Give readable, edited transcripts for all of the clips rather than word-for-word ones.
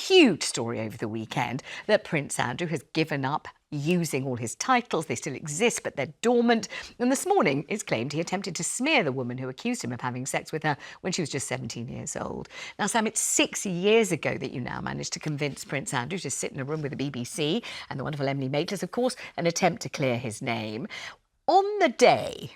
huge story over the weekend that Prince Andrew has given up using all his titles. They still exist, but they're dormant. And this morning, it's claimed he attempted to smear the woman who accused him of having sex with her when she was just 17 years old. Now, Sam, it's 6 years ago that you now managed to convince Prince Andrew to sit in a room with the BBC and the wonderful Emily Maitlis, of course, an attempt to clear his name. On the day,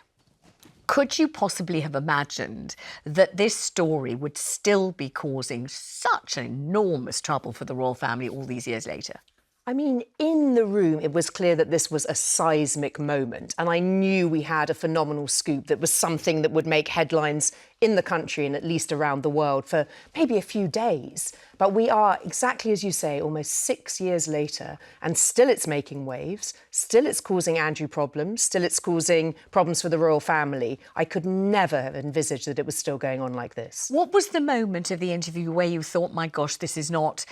could you possibly have imagined that this story would still be causing such enormous trouble for the royal family all these years later? I mean, in the room, it was clear that this was a seismic moment. And I knew we had a phenomenal scoop that was something that would make headlines in the country and at least around the world for maybe a few days. But we are, exactly as you say, almost 6 years later, and still it's making waves, still it's causing Andrew problems, still it's causing problems for the royal family. I could never have envisaged that it was still going on like this. What was the moment of the interview where you thought, my gosh, this is not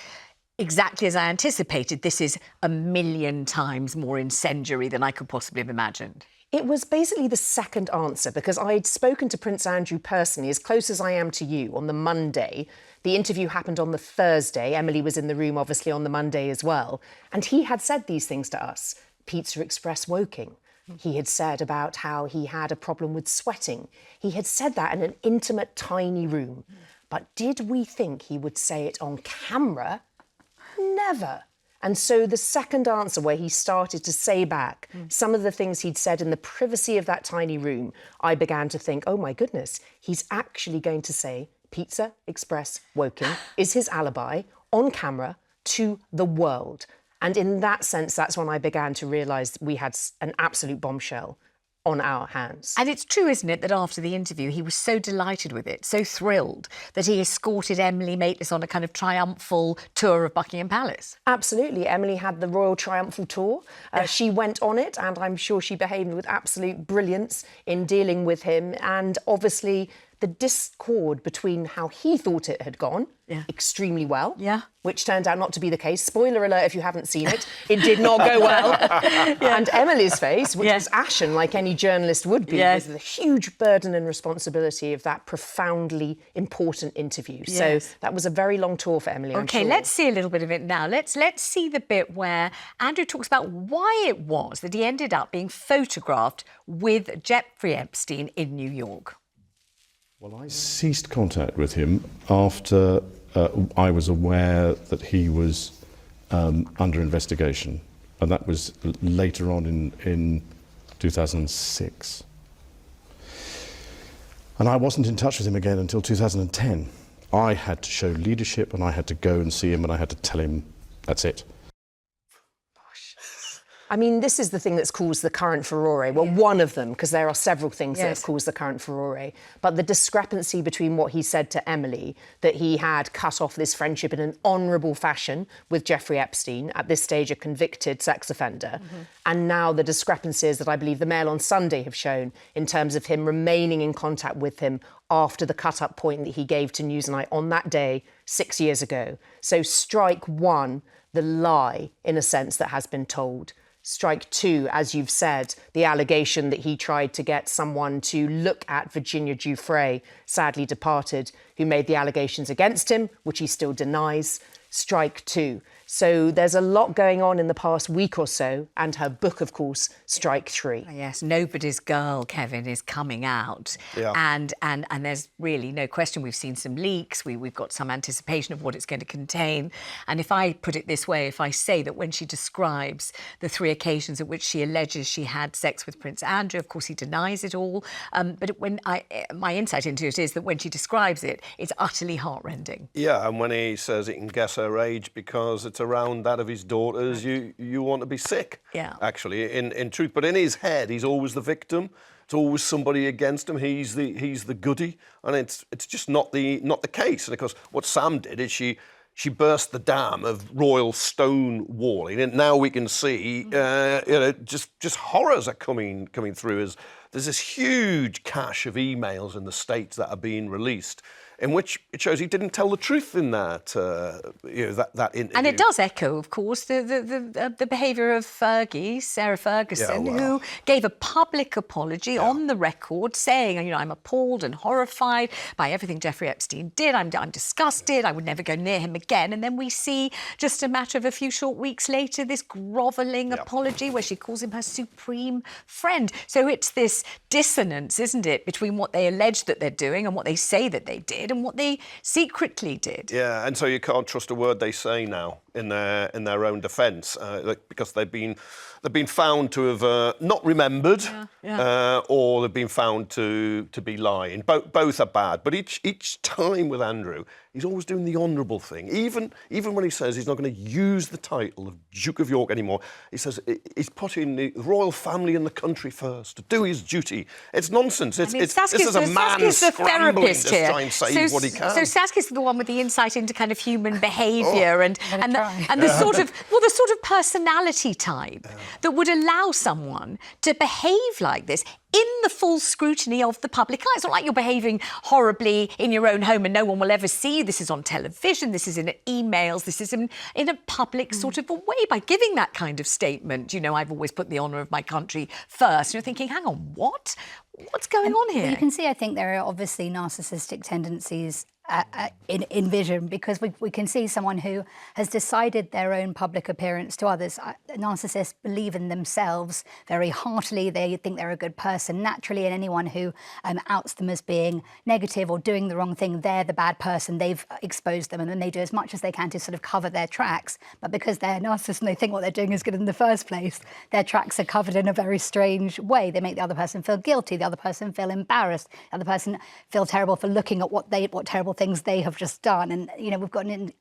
exactly as I anticipated, this is a million times more incendiary than I could possibly have imagined? It was basically the second answer, because I'd spoken to Prince Andrew personally, as close as I am to you, on the Monday. The interview happened on the Thursday. Emily was in the room, obviously, on the Monday as well. And he had said these things to us. Pizza Express woking. He had said about how he had a problem with sweating. He had said that in an intimate, tiny room. But did we think he would say it on camera? Never. And so the second answer, where he started to say back some of the things he'd said in the privacy of that tiny room, I began to think, oh my goodness, he's actually going to say Pizza Express woking is his alibi on camera to the world. And in that sense, that's when I began to realise we had an absolute bombshell on our hands. And it's true, isn't it, that after the interview, he was so delighted with it, so thrilled, that he escorted Emily Maitlis on a kind of triumphal tour of Buckingham Palace. Absolutely. Emily had the Royal Triumphal Tour. She went on it, and I'm sure she behaved with absolute brilliance in dealing with him. And obviously, the discord between how he thought it had gone extremely well, which turned out not to be the case. Spoiler alert if you haven't seen it, it did not go well. And Emily's face, which was ashen like any journalist would be, with the huge burden and responsibility of that profoundly important interview. So that was a very long tour for Emily, I'm sure. Let's see a little bit of it now. Let's see the bit where Andrew talks about why it was that he ended up being photographed with Jeffrey Epstein in New York. Well, I ceased contact with him after I was aware that he was under investigation, and that was later on in 2006. And I wasn't in touch with him again until 2010. I had to show leadership, and I had to go and see him, and I had to tell him, that's it. I mean, this is the thing that's caused the current furore. Well, one of them, because there are several things that have caused the current furore. But the discrepancy between what he said to Emily, that he had cut off this friendship in an honourable fashion with Jeffrey Epstein, at this stage a convicted sex offender, and now the discrepancies that I believe the Mail on Sunday have shown in terms of him remaining in contact with him after the cut-up point that he gave to Newsnight on that day 6 years ago. So strike one, the lie, in a sense, that has been told. Strike two, as you've said, the allegation that he tried to get someone to look at Virginia Giuffre, sadly departed, who made the allegations against him, which he still denies. Strike two. So there's a lot going on in the past week or so, and her book, of course, strike three. Yes, Nobody's Girl, Kevin, is coming out. And there's really no question. We've seen some leaks. We've got some anticipation of what it's going to contain. And if I put it this way, if I say that when she describes the 3 occasions at which she alleges she had sex with Prince Andrew, of course, he denies it all. But my insight into it is that when she describes it, it's utterly heartrending. Yeah, and when he says he can guess her age because it's around that of his daughters, you want to be sick, actually, in truth. But in his head, he's always the victim. It's always somebody against him. He's the goody, and it's just not the case. And of course, what Sam did is she burst the dam of royal stone walling, and now we can see, just horrors are coming through. As there's this huge cache of emails in the States that are being released, in which it shows he didn't tell the truth in that that interview. And it does echo, of course, the behaviour of Sarah Ferguson, who gave a public apology on the record, saying, I'm appalled and horrified by everything Jeffrey Epstein did. I'm disgusted. I would never go near him again. And then we see, just a matter of a few short weeks later, this grovelling apology where she calls him her supreme friend. So it's this dissonance, isn't it, between what they allege that they're doing and what they say that they did and what they secretly did. Yeah, and so you can't trust a word they say now in their own defence, because they've been found to have not remembered, or they've been found to be lying. Both are bad, but each time with Andrew, he's always doing the honourable thing. Even when he says he's not going to use the title of Duke of York anymore, he says he's putting the royal family in the country first to do his duty. It's nonsense. This is a man scrambling to try and save what he can. So Saskia's the one with the insight into kind of human behaviour and the sort of personality type that would allow someone to behave like this in the full scrutiny of the public eye. It's not like you're behaving horribly in your own home and no one will ever see you. This is on television, this is in emails, this is in a public sort of a way. By giving that kind of statement, I've always put the honour of my country first. You're thinking, hang on, what? What's going on here? You can see, I think, there are obviously narcissistic tendencies in Vision, because we can see someone who has decided their own public appearance to others. Narcissists believe in themselves very heartily. They think they're a good person naturally, and anyone who outs them as being negative or doing the wrong thing, they're the bad person. They've exposed them, and then they do as much as they can to sort of cover their tracks. But because they're narcissists and they think what they're doing is good in the first place, their tracks are covered in a very strange way. They make the other person feel guilty, the other person feel embarrassed, the other person feel terrible for looking at what terrible things they have just done. And, we've got an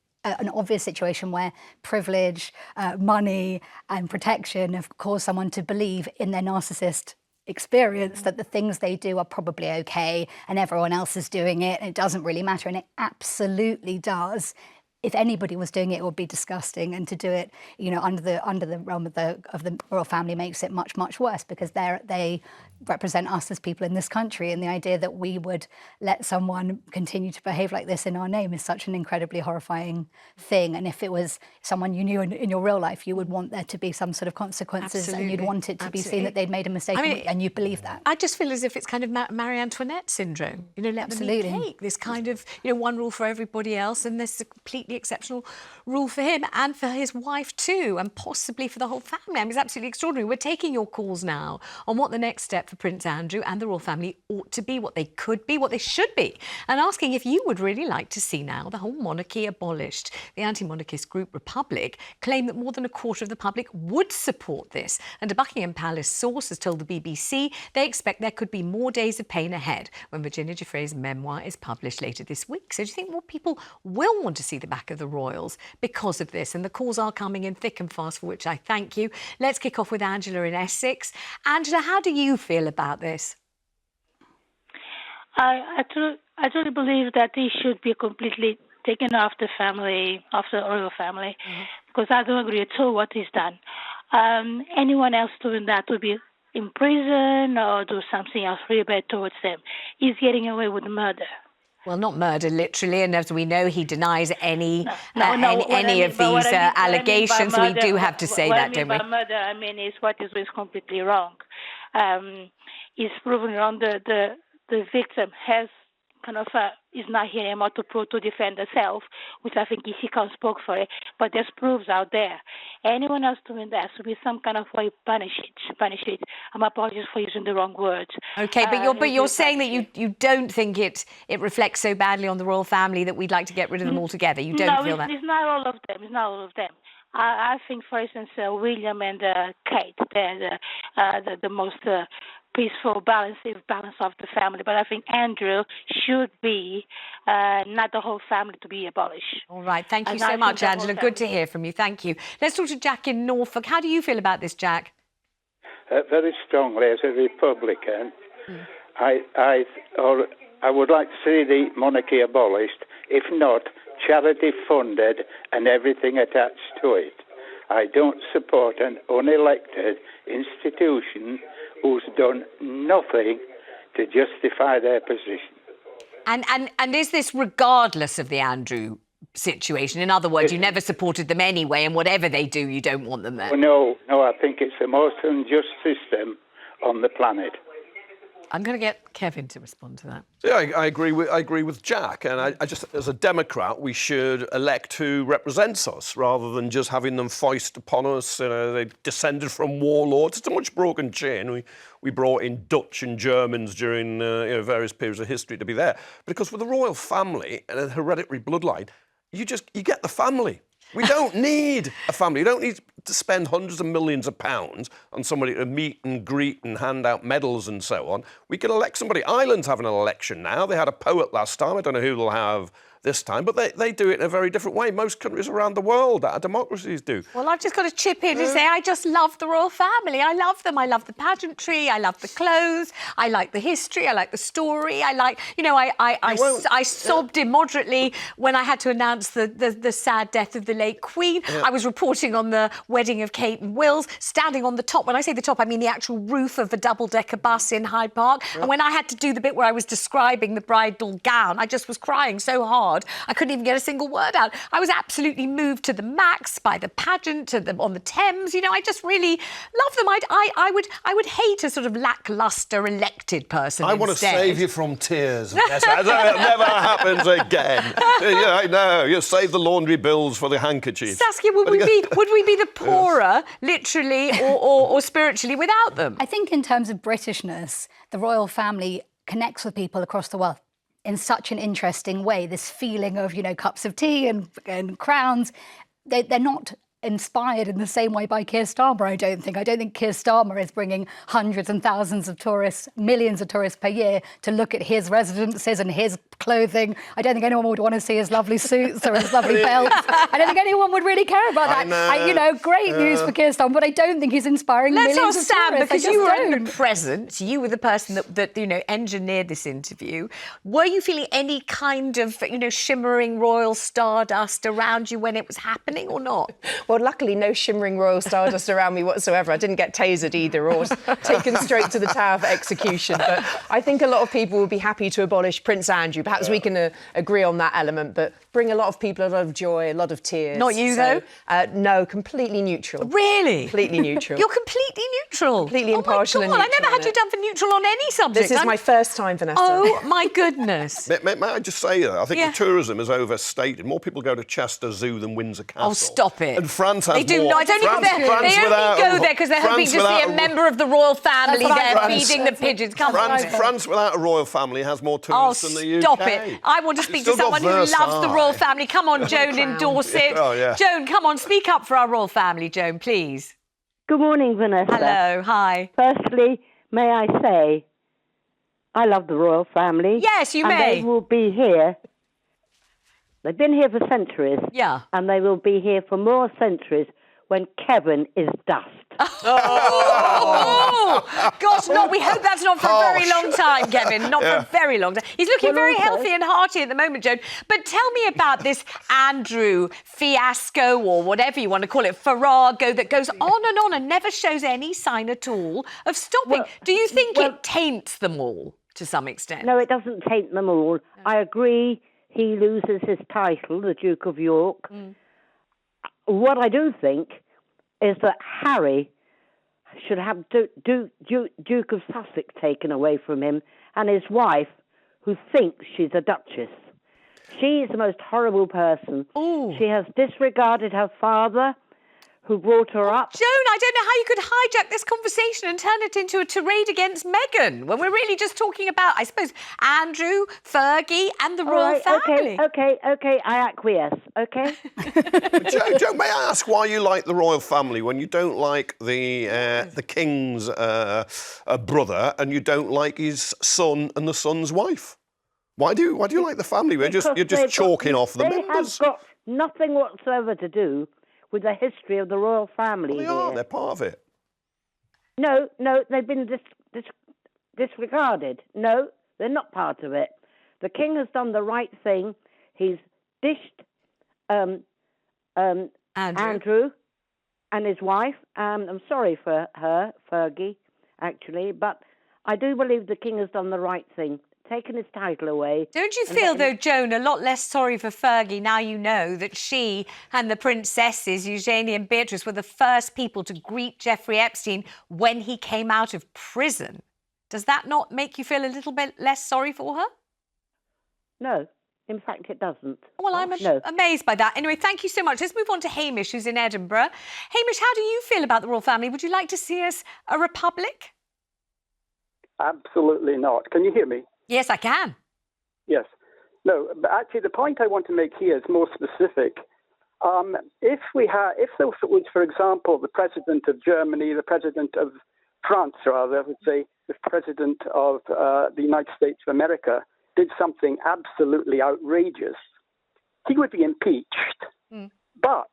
obvious situation where privilege, money and protection have caused someone to believe in their narcissist experience that the things they do are probably okay and everyone else is doing it and it doesn't really matter. And it absolutely does. If anybody was doing it, it would be disgusting, and to do it, under the realm of the royal family makes it much, much worse, because they represent us as people in this country, and the idea that we would let someone continue to behave like this in our name is such an incredibly horrifying thing. And if it was someone you knew in your real life, you would want there to be some sort of consequences. Absolutely. And you'd want it to be seen that they'd made a mistake, and you believe that. I just feel as if it's kind of Marie Antoinette syndrome. Let them eat cake. This kind of, one rule for everybody else, and this completely exceptional rule for him and for his wife too, and possibly for the whole family. It's absolutely extraordinary. We're taking your calls now on what the next step for Prince Andrew and the royal family ought to be, what they could be, what they should be, and asking if you would really like to see now the whole monarchy abolished. The anti-monarchist group Republic claim that more than a quarter of the public would support this, and a Buckingham Palace source has told the BBC they expect there could be more days of pain ahead when Virginia Giuffre's memoir is published later this week. So do you think more people will want to see the back of the royals because of this? And the calls are coming in thick and fast, for which I thank you. Let's kick off with Angela in Essex. Angela, how do you feel about this? I truly believe that he should be completely taken off the royal family, because I don't agree at all what he's done. Anyone else doing that would be in prison or do something else really bad towards them. He's getting away with murder. Well, not murder, literally, and as we know, he denies any of these allegations, so we do have to say that, don't we? What I mean by murder, is what is completely wrong. It's proven wrong. The victim has is not here anymore to defend herself, which I think she can't speak for it, but there's proofs out there. Anyone else doing that should be some kind of way punish it. I'm apologies for using the wrong words. Okay, but you're saying that you don't think it reflects so badly on the royal family that we'd like to get rid of them altogether. You don't feel that? No, it's not all of them. It's not all of them. I think, for instance, William and Kate, they're the most peaceful, balance of the family. But I think Andrew should be not the whole family to be abolished. All right. Thank you so much, Angela. Good to hear from you. Thank you. Let's talk to Jack in Norfolk. How do you feel about this, Jack? Very strongly, as a Republican. I would like to see the monarchy abolished. If not, charity funded and everything attached to it. I don't support an unelected institution who's done nothing to justify their position. And is this regardless of the Andrew situation? In other words, you never supported them anyway, and whatever they do, you don't want them there. No, I think it's the most unjust system on the planet. I'm going to get Kevin to respond to that. Yeah, I agree with Jack, and I just, as a Democrat, we should elect who represents us rather than just having them foist upon us. They descended from warlords. It's a much broken chain. We brought in Dutch and Germans during various periods of history to be there, because with the royal family and a hereditary bloodline, you get the family. We don't need a family. You don't need to spend hundreds of millions of pounds on somebody to meet and greet and hand out medals and so on. We can elect somebody. Ireland's having an election now. They had a poet last time. I don't know who they'll have this time, but they do it in a very different way. Most countries around the world, our democracies do. Well, I've just got to chip in and say I just love the royal family. I love them. I love the pageantry. I love the clothes. I like the history. I like the story. I like, I sobbed immoderately when I had to announce the sad death of the late Queen. Yeah. I was reporting on the wedding of Kate and Wills, standing on the top. When I say the top, I mean the actual roof of a double-decker bus in Hyde Park. Yeah. And when I had to do the bit where I was describing the bridal gown, I just was crying so hard. I couldn't even get a single word out. I was absolutely moved to the max by the pageant on the Thames. I just really love them. I would hate a sort of lacklustre elected person. I want to save you from tears. That never happens again. Yeah, I know. You save the laundry bills for the handkerchief. Saskia, would we be the poorer, literally or spiritually, without them? I think in terms of Britishness, the royal family connects with people across the world in such an interesting way. This feeling of, cups of tea and crowns, they're not inspired in the same way by Keir Starmer, I don't think. I don't think Keir Starmer is bringing hundreds and thousands of tourists, millions of tourists per year to look at his residences and his clothing. I don't think anyone would want to see his lovely suits or his lovely belts. I don't think anyone would really care about that. Great news for Keir Starmer, but I don't think he's inspiring millions of tourists. Let's ask Sam, because you were present. You were the person that engineered this interview. Were you feeling any kind of, shimmering royal stardust around you when it was happening or not? Well, luckily, no shimmering royal stardust around me whatsoever. I didn't get tasered either or taken straight to the Tower for execution. But I think a lot of people would be happy to abolish Prince Andrew. Perhaps we can agree on that element, but bring a lot of people a lot of joy, a lot of tears. Not you, though? No, completely neutral. Really? Completely neutral. You're completely neutral? Completely impartial and neutral. I never had you done for neutral on any subject. This is my first time, Vanessa. Oh, my goodness. May I just say that? I think the tourism is overstated. More people go to Chester Zoo than Windsor Castle. Oh, stop it. And France has They do more. not. They only go there because they're hoping to see a member of the royal family there feeding the pigeons. France without a royal family has more tourists than the UK. Stop it. I want to speak to someone who loves the royal family. Come on, Joan in Dorset. Oh, yeah. Joan, come on, speak up for our royal family, Joan, please. Good morning, Vanessa. Hello, hi. Firstly, may I say, I love the royal family. Yes, you may. And they will be here. They've been here for centuries. Yeah. And they will be here for more centuries when Kevin is dust. Oh, gosh, we hope that's not for a very long time, Kevin. Not for a very long time. He's looking very healthy and hearty at the moment, Joan. But tell me about this Andrew fiasco, or whatever you want to call it, farrago, that goes on and never shows any sign at all of stopping. Do you think it taints them all to some extent? No, it doesn't taint them all. I agree he loses his title, the Duke of York. What I do think is that Harry should have Duke of Sussex taken away from him, and his wife, who thinks she's a duchess. She is the most horrible person. Ooh. She has disregarded her father, who brought her up. Joan, I don't know how you could hijack this conversation and turn it into a tirade against Meghan, when we're really just talking about, I suppose, Andrew, Fergie and the royal family. Okay, I acquiesce, okay? Joan, may I ask why you like the royal family when you don't like the king's brother and you don't like his son and the son's wife? Why do you like the family? You're just chalking off the members. They have got nothing whatsoever to do with the history of the royal family. Well, they're part of it. No, they've been disregarded. No, they're not part of it. The king has done the right thing. He's dished Andrew and his wife. I'm sorry for her, Fergie, actually, but I do believe the king has done the right thing, taken his title away. Don't you feel, though, Joan, a lot less sorry for Fergie now you know that she and the princesses, Eugenie and Beatrice, were the first people to greet Jeffrey Epstein when he came out of prison? Does that not make you feel a little bit less sorry for her? No. In fact, it doesn't. Well, I'm amazed by that. Anyway, thank you so much. Let's move on to Hamish, who's in Edinburgh. Hamish, how do you feel about the royal family? Would you like to see us a republic? Absolutely not. Can you hear me? Yes, I can. Yes. No, but actually the point I want to make here is more specific. If there was, for example, the president of Germany, the president of France, rather, I would say, the president of the United States of America, did something absolutely outrageous, he would be impeached. But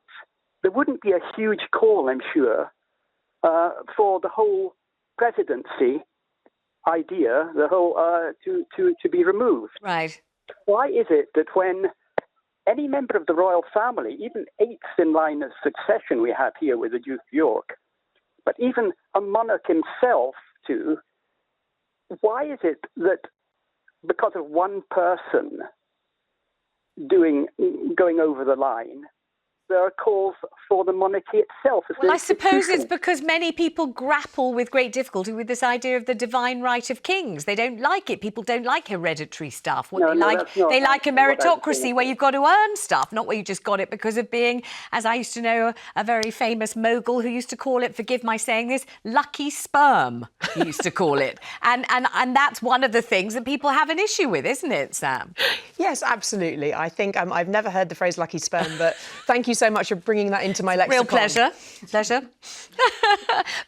there wouldn't be a huge call, I'm sure, for the whole presidency idea, the whole to be removed. Right. Why is it that when any member of the royal family, even eighth in line of succession we have here with the Duke of York, but even a monarch himself too, why is it that because of one person going over the line, there are calls for the monarchy itself? Well, I suppose it's because many people grapple with great difficulty with this idea of the divine right of kings. They don't like it. People don't like hereditary stuff. They like a meritocracy where you've got to earn stuff, not where you just got it because of being, as I used to know, a very famous mogul who used to call it, forgive my saying this, lucky sperm, he used to call it. And that's one of the things that people have an issue with, isn't it, Sam? Yes, absolutely. I think I've never heard the phrase lucky sperm, but thank you so much for bringing that into my lexicon. Real pleasure.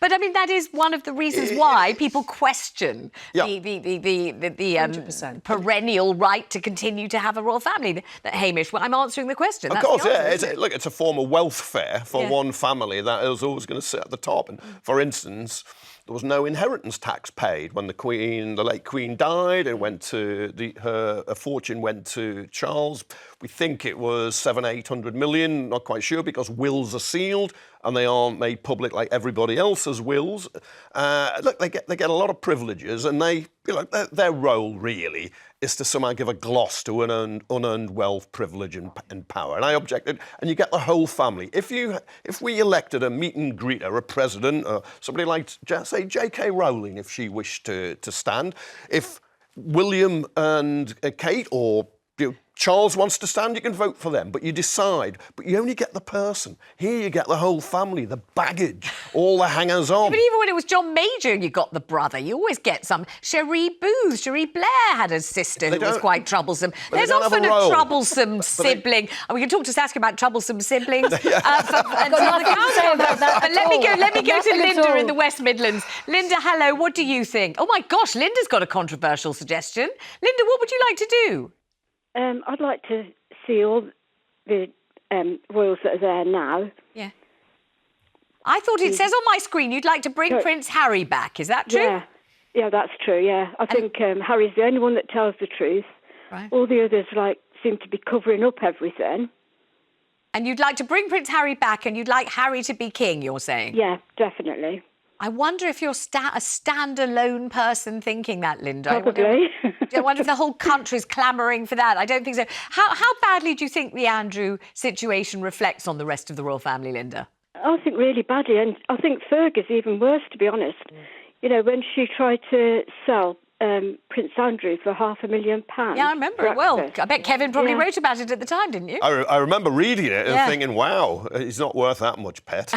But I mean, that is one of the reasons why people question the perennial right to continue to have a royal family. Hamish, well, I'm answering the question. Of course, yeah. It's a form of welfare for one family that is always going to sit at the top. And for instance, there was no inheritance tax paid when the late Queen died. It went to her fortune went to Charles. We think it was 700-800 million, not quite sure, because wills are sealed and they aren't made public like everybody else's wills. Look, they get a lot of privileges, and their role really is to somehow give a gloss to unearned wealth, privilege, and power. And I objected, and you get the whole family. If we elected a meet and greeter, a president, or somebody like, say, J.K. Rowling, if she wished to stand, if William and Kate or Charles wants to stand, you can vote for them, but you decide. But you only get the person. Here you get the whole family, the baggage, all the hangers-on. But even when it was John Major, you got the brother. You always get some. Cherie Blair had a sister who was quite troublesome. There's often a troublesome sibling. And we can talk to Saskia about troublesome siblings. But let me go to Linda in the West Midlands. Linda, hello, what do you think? Oh, my gosh, Linda's got a controversial suggestion. Linda, what would you like to do? I'd like to see all the royals that are there now. Yeah. I thought it says on my screen you'd like to bring Prince Harry back. Is that true? Yeah, that's true, yeah. I think Harry's the only one that tells the truth. Right. All the others, seem to be covering up everything. And you'd like to bring Prince Harry back and you'd like Harry to be king, you're saying? Yeah, definitely. I wonder if you're a standalone person thinking that, Linda. Probably. I wonder if the whole country's clamouring for that. I don't think so. How badly do you think the Andrew situation reflects on the rest of the royal family, Linda? I think really badly, and I think Fergie's even worse, to be honest. You know, when she tried to sell Prince Andrew for £500,000. Yeah, I remember it well. I bet Kevin probably wrote about it at the time, didn't you? I remember reading it and thinking, wow, he's not worth that much, pet.